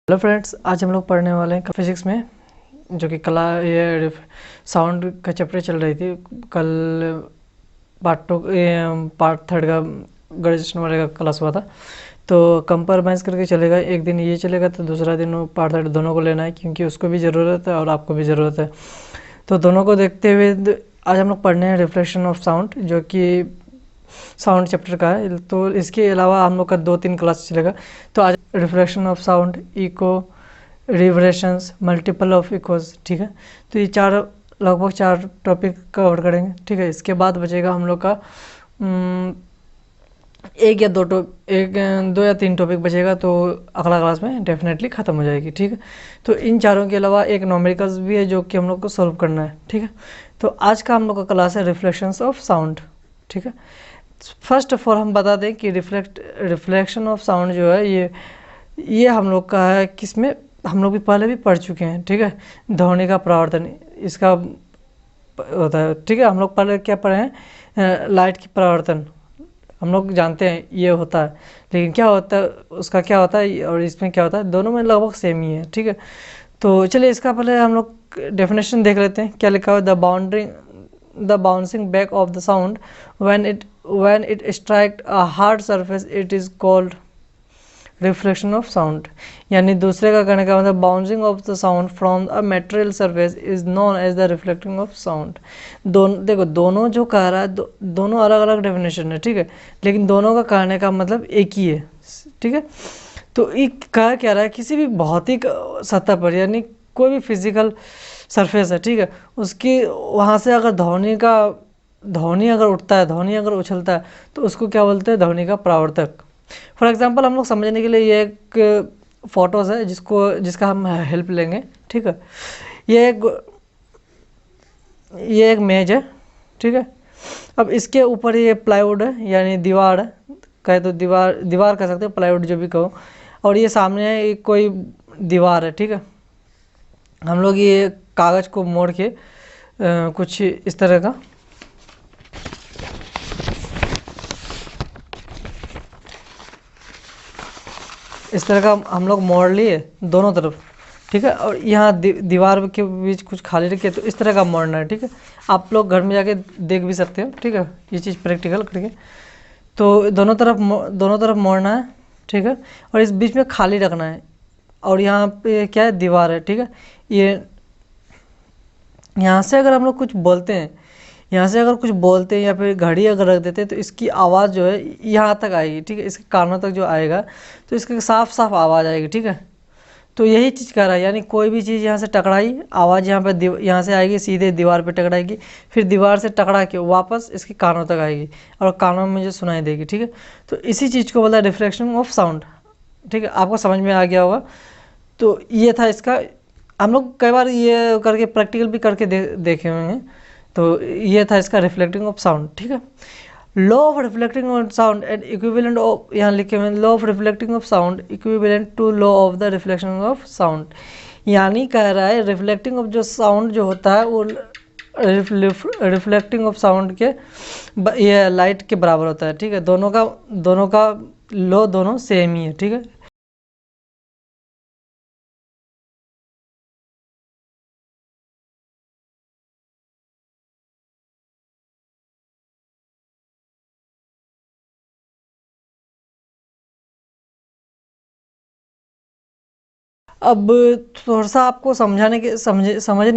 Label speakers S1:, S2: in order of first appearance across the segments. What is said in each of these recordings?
S1: Hello friends, आज हम लोग पढ़ने वाले हैं फिजिक्स में, जो कि कला ये साउंड का चैप्टर चल रही थी। कल पार्ट थर्ड का ग्रेजुएशन वाले का क्लास हुआ था, तो कंप्रोमाइज़ करके चलेगा। एक दिन ये चलेगा तो दूसरा दिन वो पार्ट थर्ड दोनों को लेना है, क्योंकि उसको भी ज़रूरत है और आपको भी ज़रूरत है। तो दोनों को देखते हुए आज हम लोग पढ़ने हैं रिफ्लेक्शन ऑफ साउंड, जो कि साउंड चैप्टर का है। तो इसके अलावा हम लोग का 2-3 क्लास चलेगा। तो आज reflection of sound, echo, reverberations, multiple of echoes, ठीक है। तो ये लगभग चार टॉपिक कवर करेंगे, ठीक है। इसके बाद बचेगा हम लोग का दो या तीन टॉपिक बचेगा, तो अगला क्लास में डेफिनेटली ख़त्म हो जाएगी, ठीक है। तो इन चारों के अलावा एक न्यूमेरिकल्स भी है जो कि हम लोग को सॉल्व करना है, ठीक है। तो आज का हम लोग का क्लास है रिफ्लेक्शंस ऑफ साउंड, ठीक है। फर्स्ट ऑफ ऑल हम बता दें कि रिफ्लेक्शन ऑफ साउंड जो है ये हम लोग का है, किसमें हम लोग भी पहले भी पढ़ चुके हैं, ठीक है। ध्वनि का परावर्तन इसका होता है, ठीक है। हम लोग पहले क्या पढ़े हैं, लाइट की परावर्तन हम लोग जानते हैं ये होता है, लेकिन क्या होता है उसका, क्या होता है और इसमें क्या होता है, दोनों में लगभग सेम ही है, ठीक है। तो चलिए इसका पहले हम लोग डेफिनेशन देख लेते हैं। क्या लिखा हुआ, the bouncing back of the sound when it strike a hard surface it is called reflection of sound. यानी दूसरे का कहने का मतलब bouncing of the sound from a material surface is known as the reflecting of sound. देखो दोनों जो कह रहा है दोनों अलग अलग डेफिनेशन है, ठीक है, लेकिन दोनों का कहने का मतलब एक ही है, ठीक है। तो एक कह क्या रहा है, किसी भी भौतिक सतह पर, यानी कोई भी फिजिकल सरफेस है, ठीक है, उसकी वहाँ से अगर ध्वनि अगर उठता है, ध्वनि अगर उछलता है, तो उसको क्या बोलते हैं, ध्वनि का परावर्तक। फॉर एग्जांपल हम लोग समझने के लिए ये एक फोटोज़ है जिसका हम हेल्प लेंगे, ठीक है। ये एक मेज है, ठीक है। अब इसके ऊपर ये प्लाईवुड है, यानी दीवार है, कहे तो दीवार कह सकते हो, प्लाईवुड जो भी कहो। और ये सामने है एक कोई दीवार है, ठीक है। हम लोग ये कागज़ को मोड़ के कुछ इस तरह का हम लोग मोड़ लिए दोनों तरफ, ठीक है। और यहाँ दीवार के बीच कुछ खाली रखे, तो इस तरह का मोड़ना है, ठीक है। आप लोग घर में जाके देख भी सकते हो, ठीक है, ये चीज़ प्रैक्टिकल करके। तो दोनों तरफ मोड़ना है, ठीक है। और इस बीच में खाली रखना है। और यहाँ पे क्या है, दीवार है, ठीक है। ये यहाँ से अगर हम लोग कुछ बोलते हैं, या फिर घड़ी अगर रख देते हैं, तो इसकी आवाज़ जो है यहाँ तक आएगी, ठीक है। इसके कानों तक जो आएगा, तो इसकी साफ साफ आवाज़ आएगी, ठीक है। तो यही चीज़ कर रहा है, यानी कोई भी चीज़ यहाँ से टकराई, आवाज़ यहाँ से आएगी, सीधे दीवार पे टकराएगी, फिर दीवार से टकरा के वापस इसके कानों तक आएगी और कानों में जो सुनाई देगी, ठीक है। तो इसी चीज़ को बोला रिफ्लेक्शन ऑफ साउंड, ठीक है। आपको समझ में आ गया होगा। तो ये था इसका, हम लोग कई बार ये करके प्रैक्टिकल भी करके देखे हुए हैं। तो ये था इसका रिफ्लेक्टिंग ऑफ साउंड, ठीक है। Law of reflecting of sound and equivalent of, यहाँ लिखे हुए law of reflecting of sound equivalent to law of the reflection of sound. यानी कह रहा है रिफ्लेक्टिंग ऑफ जो साउंड जो होता है वो रिफ्लेक्टिंग ऑफ साउंड के ये लाइट के बराबर होता है, ठीक है। दोनों का लॉ दोनों सेम ही है, ठीक है। अब थोड़ा सा आपको समझने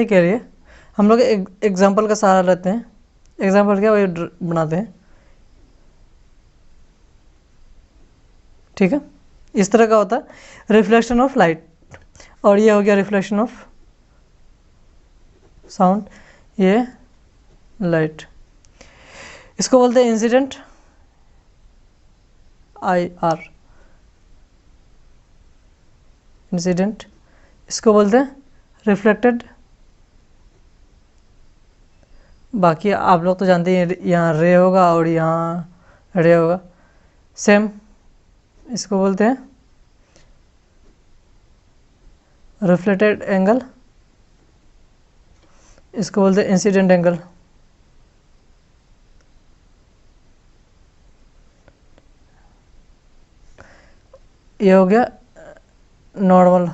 S1: के लिए हम लोग एग्जांपल का सहारा लेते हैं। एग्जांपल क्या, वही बनाते हैं, ठीक है। इस तरह का होता है रिफ्लेक्शन ऑफ लाइट, और ये हो गया रिफ्लेक्शन ऑफ साउंड, ये लाइट। इसको बोलते हैं इंसिडेंट, IR, इंसिडेंट। इसको बोलते हैं रिफ्लेक्टेड। बाकी आप लोग तो जानते हैं, यहाँ रे होगा और यहाँ रे होगा, सेम। इसको बोलते हैं रिफ्लेक्टेड एंगल, इसको बोलते हैं इंसिडेंट एंगल। ये हो गया नॉर्मल,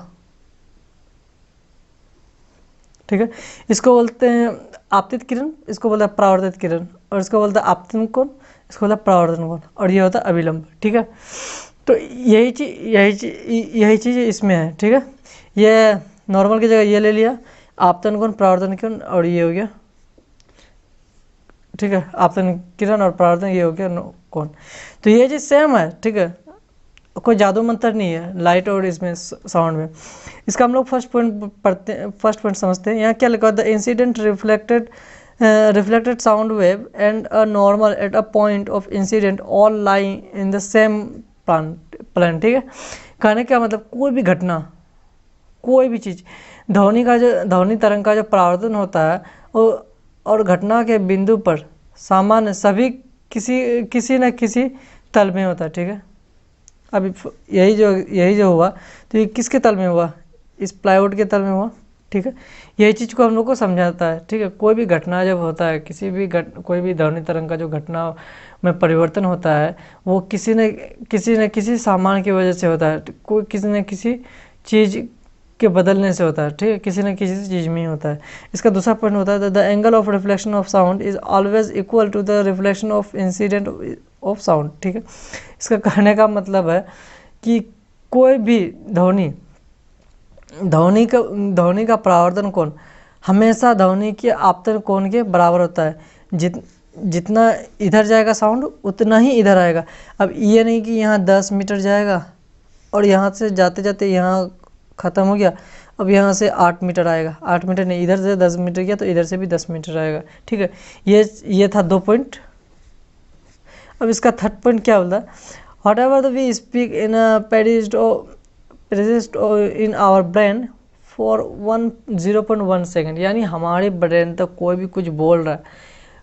S1: ठीक है। इसको बोलते हैं आपतित किरण, इसको बोलते हैं परावर्तित किरण, और इसको बोलते हैं आपतन कोण, इसको बोलते हैं परावर्तन कोण, और ये होता है अभिलंब, ठीक है। तो यही चीज़ इसमें है, ठीक है। ये नॉर्मल की जगह ये ले लिया, आपतन कोण, परावर्तन किरण, और ये हो गया, ठीक है, आपतन किरण और परावर्तन, ये हो गया कोण। तो ये चीज़ सेम है, ठीक है, कोई जादू मंत्र नहीं है लाइट और इसमें साउंड में। इसका हम लोग फर्स्ट पॉइंट पढ़ते हैं, फर्स्ट पॉइंट समझते हैं। यहाँ क्या लिखा है, the incident reflected sound wave and a normal at a point of incident all lie in the same plan, ठीक है। कहने का मतलब कोई भी घटना, कोई भी चीज़, ध्वनि तरंग का जो परावर्तन होता है और घटना के बिंदु पर सामान्य सभी किसी न किसी तल में होता है, ठीक है। अब यही जो हुआ, तो ये किसके तल में हुआ, इस प्लाईवुड के तल में हुआ, ठीक है। यही चीज़ को हम लोग को समझाता है, ठीक है। कोई भी घटना जब होता है, कोई भी ध्वनि तरंग का जो घटना में परिवर्तन होता है, वो किसी न किसी सामान की वजह से होता है, कोई किसी न किसी चीज़ के बदलने से होता है, ठीक है, किसी न किसी चीज़ में ही होता है। इसका दूसरा पॉइंट होता है, the angle of reflection of sound is always equal to the reflection of incident of sound, ठीक है। इसका कहने का मतलब है कि कोई भी ध्वनि का परावर्तन कोण हमेशा ध्वनि के आपतन कोण के बराबर होता है। जितना इधर जाएगा साउंड, उतना ही इधर आएगा। अब ये नहीं कि यहाँ 10 मीटर जाएगा और यहाँ से जाते जाते यहाँ ख़त्म हो गया, अब यहाँ से 8 मीटर आएगा, 8 मीटर नहीं, इधर से 10 मीटर गया तो इधर से भी 10 मीटर आएगा, ठीक है। ये था 2 पॉइंट। अब इसका थर्ड पॉइंट क्या बोलता है, whatever we speak in persist in our brain for 0.1 second, यानी हमारे ब्रेन तक कोई भी कुछ बोल रहा है,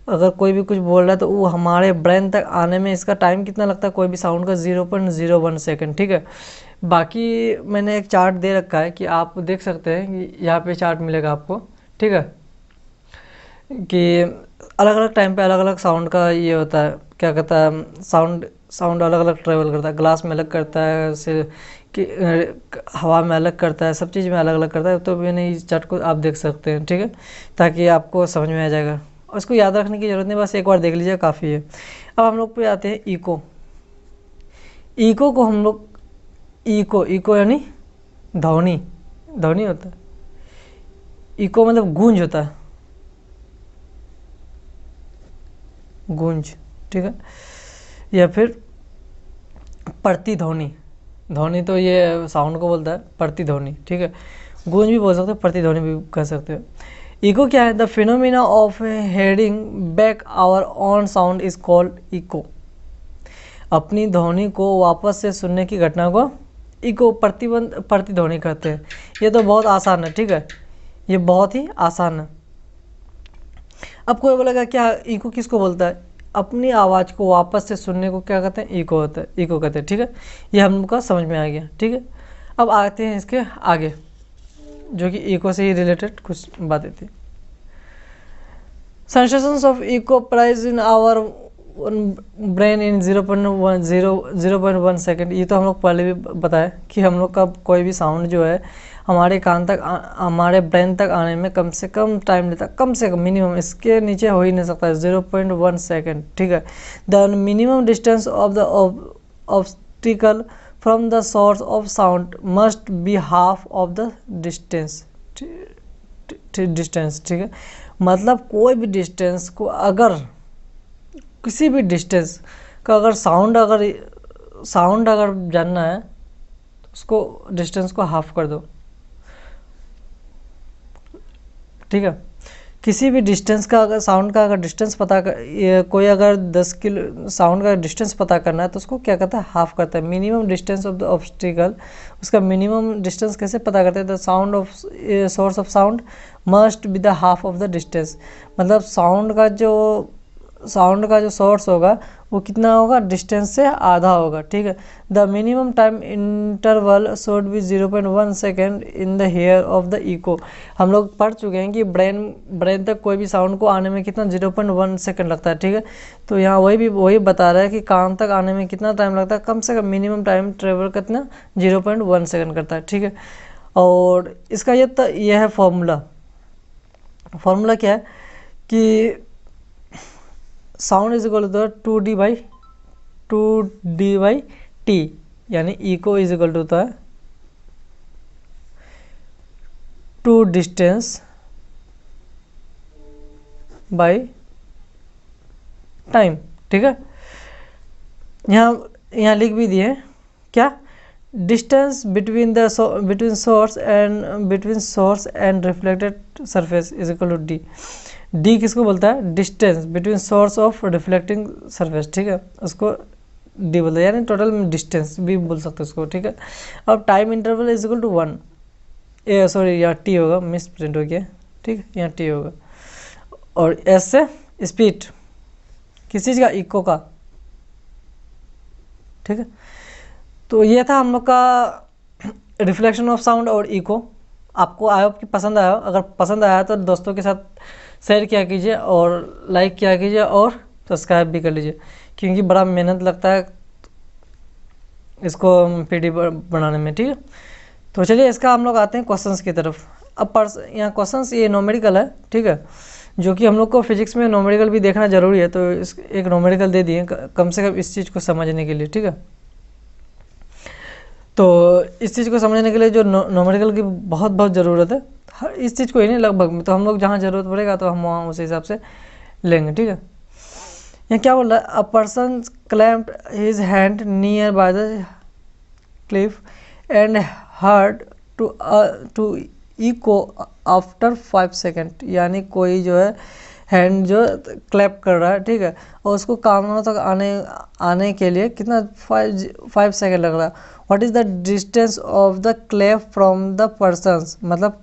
S1: अगर कोई भी कुछ बोल रहा है तो वो हमारे ब्रेन तक आने में इसका टाइम कितना लगता है, कोई भी साउंड का 0.01 सेकेंड, ठीक है। बाकी मैंने एक चार्ट दे रखा है कि आप देख सकते हैं कि यहाँ पे चार्ट मिलेगा आपको, ठीक है, कि अलग अलग टाइम पे अलग अलग साउंड का ये होता है, क्या कहता है, साउंड अलग अलग ट्रेवल करता है, ग्लास में अलग करता है, से कि हवा में अलग करता है, सब चीज़ में अलग अलग करता है। तो मैंने इस चार्ट को आप देख सकते हैं, ठीक है, ताकि आपको समझ में आ जाएगा। और इसको याद रखने की जरूरत नहीं, बस एक बार देख लीजिए काफ़ी है। अब हम लोग पे आते हैं इको को हम लोग इको यानी ध्वनि होता है, इको मतलब गूंज होता है, गूंज, ठीक है, या फिर प्रतिध्वनि। ध्वनि तो ये साउंड को बोलता है, प्रतिध्वनि, ठीक है, गूंज भी बोल सकते हो, प्रतिध्वनि भी कह सकते हो। इको क्या है, the phenomena of heading back our on sound is called echo. अपनी ध्वनि को वापस से सुनने की घटना को इको प्रतिध्वनि कहते हैं। ये तो बहुत आसान है, ठीक है, ये बहुत ही आसान है। अब कोई बोलेगा क्या इको किसको बोलता है, अपनी आवाज़ को वापस से सुनने को क्या कहते हैं, इको कहते हैं, ठीक है। ये हम लोग का समझ में आ गया, ठीक है। अब आते हैं इसके आगे, जो कि इको से ही रिलेटेड कुछ बातें थी। Sensations of echo prize in our brain in 0.1 second. ये तो हम लोग पहले भी बताए कि हम लोग का कोई भी साउंड जो है हमारे कान तक हमारे ब्रेन तक आने में कम से कम टाइम लेता है, कम से कम मिनिमम, इसके नीचे हो ही नहीं सकता है, 0.1 सेकेंड, ठीक है। The minimum distance of the obstacle from the source of sound must be half of the distance, ठीक है। मतलब कोई भी डिस्टेंस को, अगर किसी भी डिस्टेंस का अगर साउंड अगर जानना है तो उसको डिस्टेंस को हाफ कर दो, ठीक है। किसी भी डिस्टेंस का अगर साउंड का अगर डिस्टेंस कोई अगर 10 किलो साउंड का डिस्टेंस पता करना है तो उसको क्या करता है, हाफ करता है। Minimum distance of the obstacle, उसका मिनिमम डिस्टेंस कैसे पता करते हैं, the sound of source of sound must be the half of the distance. मतलब साउंड का जो साउंड का जो सोर्स होगा वो कितना होगा, डिस्टेंस से आधा होगा, ठीक है। The minimum time interval should be 0.1 second in the hair of the echo. हम लोग पढ़ चुके हैं कि ब्रेन तक कोई भी साउंड को आने में कितना 0.1 सेकेंड लगता है, ठीक है। तो यहाँ वही बता रहा है कि कान तक आने में कितना टाइम लगता है, कम से कम मिनिमम टाइम ट्रेवल कितना 0.1 सेकेंड करता है, ठीक है। और इसका ये है फॉर्मूला क्या है कि sound is equal to D by T, यानी इको इज इक्वल टू होता है टू डिस्टेंस बाई टाइम, ठीक है। यहाँ लिख भी दिए क्या, distance between source and reflected surface is equal to D. D किसको बोलता है, distance between source of reflecting surface, ठीक है, उसको डी बोलता है, यानी टोटल डिस्टेंस भी बोल सकते हैं उसको, ठीक है। अब time interval is equal to 1, sorry यहाँ टी होगा, मिस प्रिंट हो गया, ठीक है, यहाँ टी होगा। और एस से स्पीड किस चीज़ का, इको का, ठीक है। तो ये था हम लोग का रिफ्लेक्शन ऑफ साउंड और इको। आपको आई होप कि पसंद आया। अगर पसंद आया तो दोस्तों के साथ शेयर किया कीजिए और लाइक किया कीजिए और सब्सक्राइब भी कर लीजिए, क्योंकि बड़ा मेहनत लगता है इसको पीडीएफ बनाने में, ठीक है। तो चलिए इसका हम लोग आते हैं क्वेश्चंस की तरफ। अब यहाँ क्वेश्चंस ये नोमेरिकल है, ठीक है, जो कि हम लोग को फिजिक्स में नोमेरिकल भी देखना जरूरी है, तो इस एक नोमेरिकल दे दिए कम से कम इस चीज़ को समझने के लिए, ठीक है। तो इस चीज़ को समझने के लिए जो नोमेरिकल की बहुत ज़रूरत है, हर इस चीज़ को ही नहीं लगभग में, तो हम लोग जहाँ ज़रूरत पड़ेगा तो हम वहाँ उस हिसाब से लेंगे, ठीक है। यहाँ क्या बोल रहा है, a person clamped his hand near by the cliff and heard two echo after 5 second, यानी कोई जो है हैंड जो क्लैप कर रहा है, ठीक है, और उसको कानों तक आने के लिए कितना 5 सेकेंड लग रहा है। What is the distance of the clap from the persons, मतलब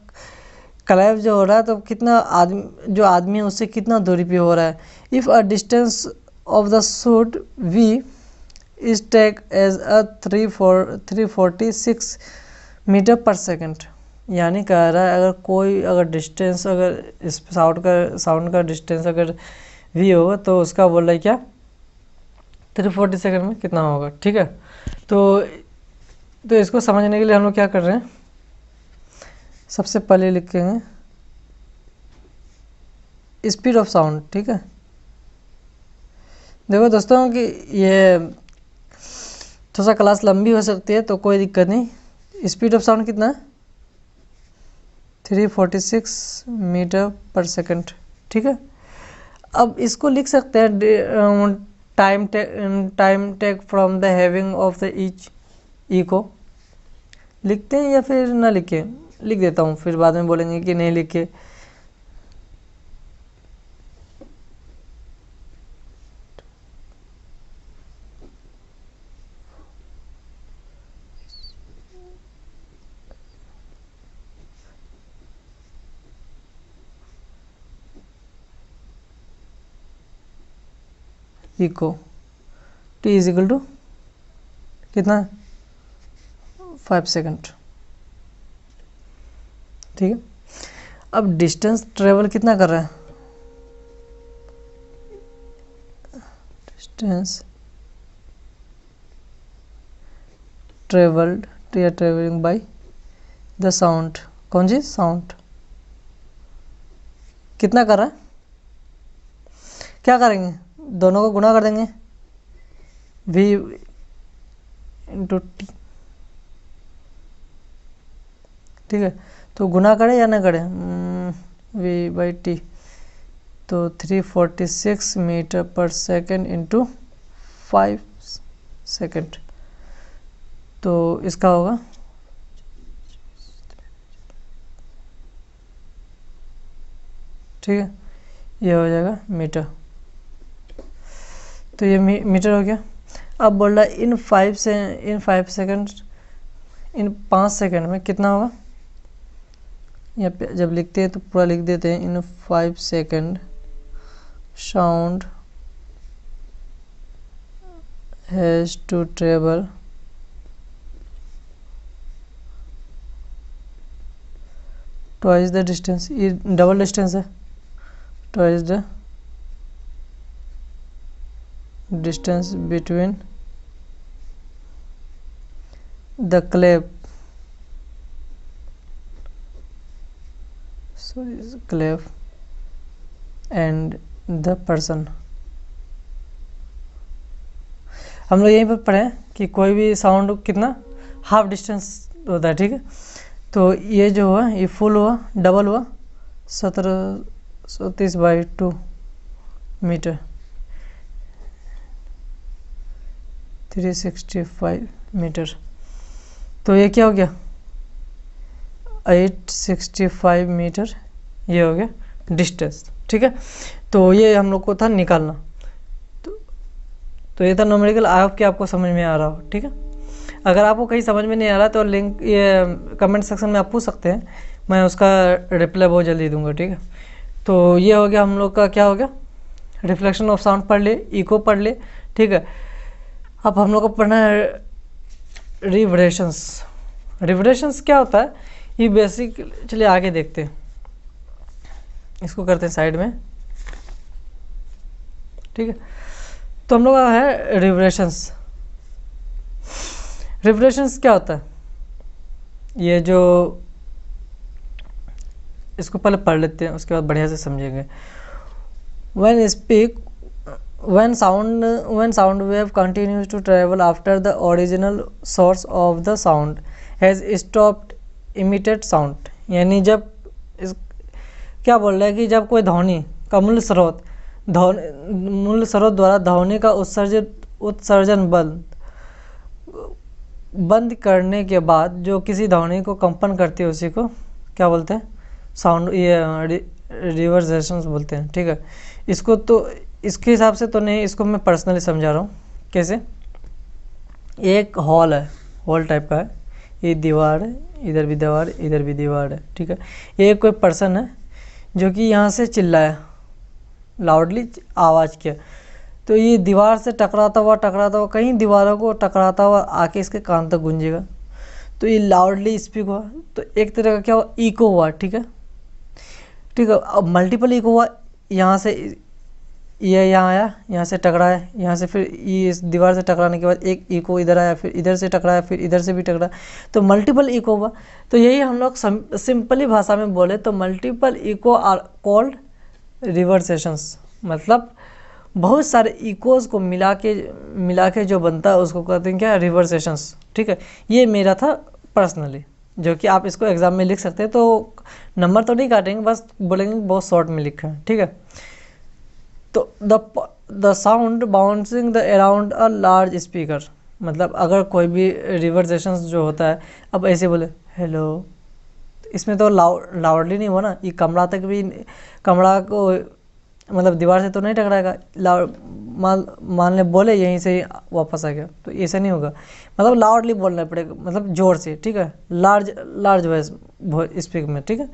S1: क्लैप जो हो रहा है तो कितना आदमी है उससे कितना दूरी पे हो रहा है। If a distance of the shoot we is take as a 346 metre पर सेकेंड, यानी कह रहा है अगर डिस्टेंस अगर इस साउंड का डिस्टेंस अगर वी होगा तो उसका बोल रहा है क्या 340 सेकेंड में कितना होगा, ठीक है। तो इसको समझने के लिए हम लोग क्या कर रहे हैं, सबसे पहले लिखेंगे स्पीड ऑफ साउंड, ठीक है। देखो दोस्तों कि ये थोड़ा सा क्लास लंबी हो सकती है तो कोई दिक्कत नहीं। स्पीड ऑफ साउंड कितना है 346 मीटर पर सेकेंड, ठीक है। अब इसको लिख सकते हैं time take from the having of the each echo, लिखते हैं या फिर ना लिखे, लिख देता हूँ, फिर बाद में बोलेंगे कि नहीं लिखे। Echo T is equal to कितना 5 सेकेंड, ठीक है। अब डिस्टेंस ट्रेवल कितना कर रहा है, डिस्टेंस ट्रेवल्ड या ट्रेवलिंग बाय द साउंड, कौन सी साउंड कितना कर रहा है, क्या करेंगे दोनों को गुना कर देंगे v इंटू टी, ठीक है। तो गुना करें या ना करें v बाई टी, तो 346 मीटर पर सेकेंड इंटू 5 सेकेंड, तो इसका होगा ठीक है, ये हो जाएगा मीटर। तो ये मीटर हो गया। अब बोल रहा है इन 5 सेकेंड इन 5 सेकेंड में कितना होगा, यहाँ पे जब लिखते हैं तो पूरा लिख देते हैं in 5 second sound has to travel twice the distance, ये डबल डिस्टेंस है, twice the distance between the cliff, sorry cliff and the person. हम लोग यहीं पर पढ़े कि कोई भी साउंड कितना हाफ डिस्टेंस होता है, ठीक है। तो ये जो हुआ ये फुल हुआ, डबल हुआ 1730/2 मीटर, 365 मीटर। तो ये क्या हो गया 865 मीटर, ये हो गया डिस्टेंस, ठीक है। तो ये हम लोग को था निकालना। तो ये था न्यूमेरिकल। आई होप कि आपको समझ में आ रहा हो, ठीक है। अगर आपको कहीं समझ में नहीं आ रहा तो लिंक ये कमेंट सेक्शन में आप पूछ सकते हैं, मैं उसका रिप्लाई बहुत जल्दी दूंगा, ठीक है। तो ये हो गया हम लोग का, क्या हो गया, रिफ्लेक्शन ऑफ साउंड पढ़ ले, इको पढ़ ले, ठीक है। अब हम लोग को पढ़ना है रिवर्बरेशंस। रिवर्बरेशंस क्या होता है, ये बेसिक, चलिए आगे देखते हैं, इसको करते हैं साइड में, ठीक है। तो हम लोग का है रिवर्बरेशंस। रिवर्बरेशंस क्या होता है, ये जो, इसको पहले पढ़ लेते हैं, उसके बाद बढ़िया से समझेंगे। when sound wave continues to travel after the original source of the sound has stopped emitted sound, यानी जब क्या बोल रहा है कि जब कोई ध्वनि का मूल स्रोत द्वारा ध्वनि का उत्सर्जन बंद करने के बाद जो किसी ध्वनि को कंपन करती है उसी को क्या बोलते हैं, साउंड, ये रिवर्बरेशंस बोलते हैं, ठीक है। इसको तो इसके हिसाब से तो नहीं, इसको मैं पर्सनली समझा रहा हूँ कैसे। एक हॉल है, हॉल टाइप का है, ये दीवार है, इधर भी दीवार, इधर भी दीवार है, ठीक है। ये कोई पर्सन है जो कि यहाँ से चिल्लाया, लाउडली आवाज़ किया, तो ये दीवार से टकराता हुआ कहीं दीवारों को टकराता हुआ आके इसके कान तक गूंजेगा, तो ये लाउडली स्पीक हुआ, तो एक तरह का क्या हुआ, इको हुआ, ठीक है, ठीक है। अब मल्टीपल इको हुआ, यहाँ से ये यहाँ आया, यहाँ से टकराया, यहाँ से फिर ये इस दीवार से टकराने के बाद एक इको इधर आया, फिर इधर से टकराया, फिर इधर से भी टकराया, तो मल्टीपल इको हुआ। तो यही हम लोग सिंपली भाषा में बोले तो मल्टीपल इको आर कॉल्ड रिवर्बरेशंस, मतलब बहुत सारे इकोज को मिला के जो बनता है उसको कहते हैं क्या, रिवर्बरेशंस, ठीक है। ये मेरा था पर्सनली, जो कि आप इसको एग्जाम में लिख सकते हैं, तो नंबर तो नहीं काटेंगे, बस बोलेंगे बहुत शॉर्ट में लिखा है, ठीक है। तो the sound bouncing the around a large speaker, मतलब अगर कोई भी रिवर्बरेशंस जो होता है, अब ऐसे बोले हेलो, इसमें तो लाउडली नहीं हुआ ना, ये कमरा तक भी, कमरा को मतलब दीवार से तो नहीं टकराएगा, मान ले बोले यहीं से ही वापस आ गया, तो ऐसा नहीं होगा, मतलब लाउडली बोलना पड़ेगा, मतलब जोर से, ठीक है, लार्ज वॉइस स्पीक में, ठीक है।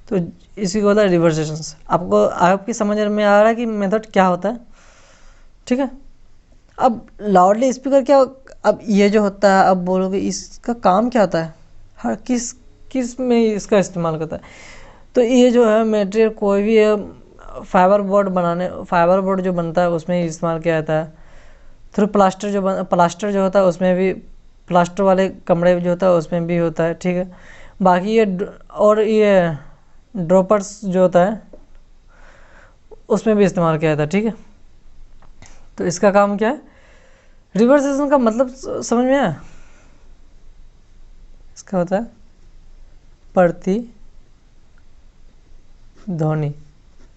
S1: तो इसी को होता है रिवर्बरेशंस। आपको आपकी समझ में आ रहा है कि मेथड क्या होता है, ठीक है। अब लाउडली स्पीकर क्या, अब ये जो होता है, अब बोलोगे इसका काम क्या होता है, हर किस में इसका इस्तेमाल करता है। तो ये जो है मटेरियल, कोई भी फाइबर बोर्ड जो बनता है उसमें इस्तेमाल किया जाता है। थ्रू प्लास्टर जो होता है उसमें भी, प्लास्टर वाले कमरे जो होता है उसमें भी होता है, ठीक है। बाकी ये ड्रॉपर्स जो होता है उसमें भी इस्तेमाल किया जाता है, ठीक है। तो इसका काम क्या है, रिवर्बरेशन का मतलब समझ में आया, इसका होता है प्रतिध्वनि,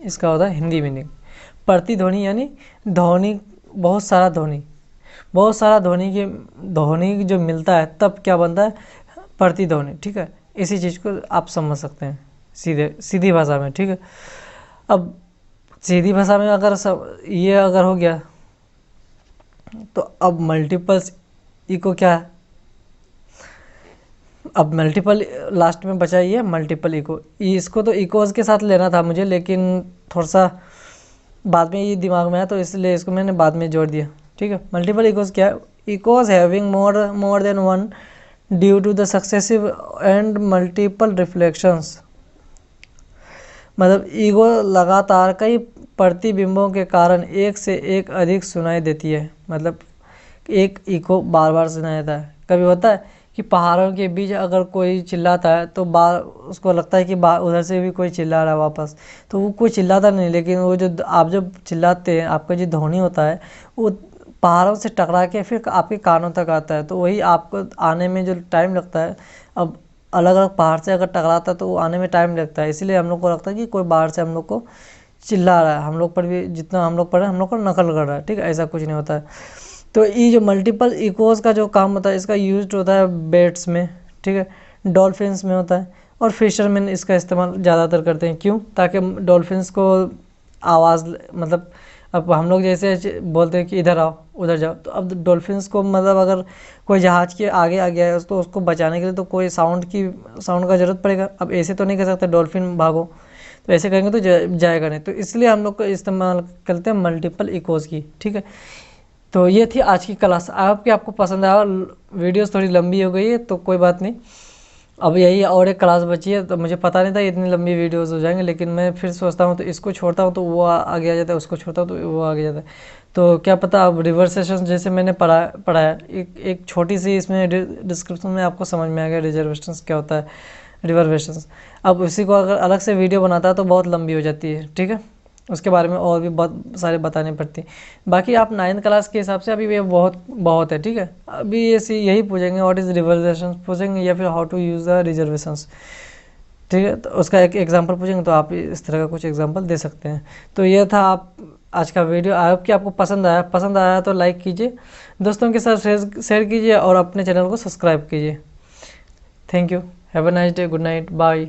S1: इसका होता है हिंदी मीनिंग। प्रतिध्वनि यानी ध्वनि, बहुत सारा ध्वनि जो मिलता है तब क्या बनता है, प्रतिध्वनि, ठीक है। इसी चीज़ को आप समझ सकते हैं सीधी भाषा में, ठीक है। अब सीधी भाषा में अगर ये अगर हो गया, तो अब मल्टीपल्स इको क्या है, अब मल्टीपल लास्ट में बचा ये मल्टीपल इको, इसको तो इकोज के साथ लेना था मुझे, लेकिन थोड़ा सा बाद में ये दिमाग में आया तो इसलिए इसको मैंने बाद में जोड़ दिया, ठीक है। मल्टीपल इकोज क्या है? Echoes having more than one due to the successive and multiple reflections. मतलब ईगो लगातार कई प्रतिबिंबों के कारण एक से एक अधिक सुनाई देती है। मतलब एक इको बार बार सुनाई देता है। कभी होता है कि पहाड़ों के बीच अगर कोई चिल्लाता है तो बार उसको लगता है कि उधर से भी कोई चिल्ला रहा है वापस, तो वो कोई चिल्लाता नहीं, लेकिन वो जो आप जब चिल्लाते हैं आपका जो ध्वनि होता है वो पहाड़ों से टकरा के फिर आपके कानों तक आता है। तो वही आपको आने में जो टाइम लगता है, अब अलग अलग पहाड़ से अगर टकराता है तो वो आने में टाइम लगता है। इसीलिए हम लोग को लगता है कि कोई बाहर से हम लोग को चिल्ला रहा है, हम लोग पर भी जितना हम लोग पर है हम लोग को नकल कर रहा है, ठीक है। ऐसा कुछ नहीं होता है। तो ये जो मल्टीपल इकोज का जो काम होता है इसका यूज होता है बेट्स में, ठीक है, डॉल्फिन्स में होता है, और फिशरमैन इसका इस्तेमाल ज़्यादातर करते हैं। क्यों? ताकि डॉल्फिन्स को आवाज़, मतलब अब हम लोग जैसे बोलते हैं कि इधर आओ उधर जाओ, तो अब डॉल्फिन्स को मतलब अगर कोई जहाज़ के आगे आ गया है तो उसको बचाने के लिए तो कोई साउंड का ज़रूरत पड़ेगा। अब ऐसे तो नहीं कर सकते डॉल्फिन भागो, तो ऐसे करेंगे तो जाएगा नहीं। तो इसलिए हम लोग को इस्तेमाल करते हैं मल्टीपल इकोज की, ठीक है। तो ये थी आज की क्लास। आपको पसंद आया। वीडियोस थोड़ी लंबी हो गई है तो कोई बात नहीं, अब यही और एक क्लास बची है। तो मुझे पता नहीं था इतनी लंबी वीडियोस हो जाएंगे, लेकिन मैं फिर सोचता हूँ तो इसको छोड़ता हूँ तो वो आगे आ जाता है, उसको छोड़ता हूँ तो वो आगे जाता है। तो क्या पता अब रिवर्सेशन जैसे मैंने पढ़ाया एक छोटी सी इसमें डिस्क्रिप्शन में आपको समझ में आ गया रिजर्वेशंस क्या होता है, रिवर्सेशंस। अब उसी को अगर अलग से वीडियो बनाता है तो बहुत लंबी हो जाती है, ठीक है। उसके बारे में और भी बहुत सारे बताने पड़ती हैं। बाकी आप 9th क्लास के हिसाब से अभी ये बहुत है, ठीक है। अभी यही पूछेंगे व्हाट इज़ रिजर्वेशन पूछेंगे, या फिर how to use the reservations, ठीक है। तो उसका एक एग्जांपल पूछेंगे तो आप इस तरह का कुछ एग्जांपल दे सकते हैं। तो ये था आज का वीडियो। आई होप कि आपको पसंद आया तो लाइक कीजिए, दोस्तों के साथ शेयर कीजिए और अपने चैनल को सब्सक्राइब कीजिए। Thank you, have a nice day, good night, bye.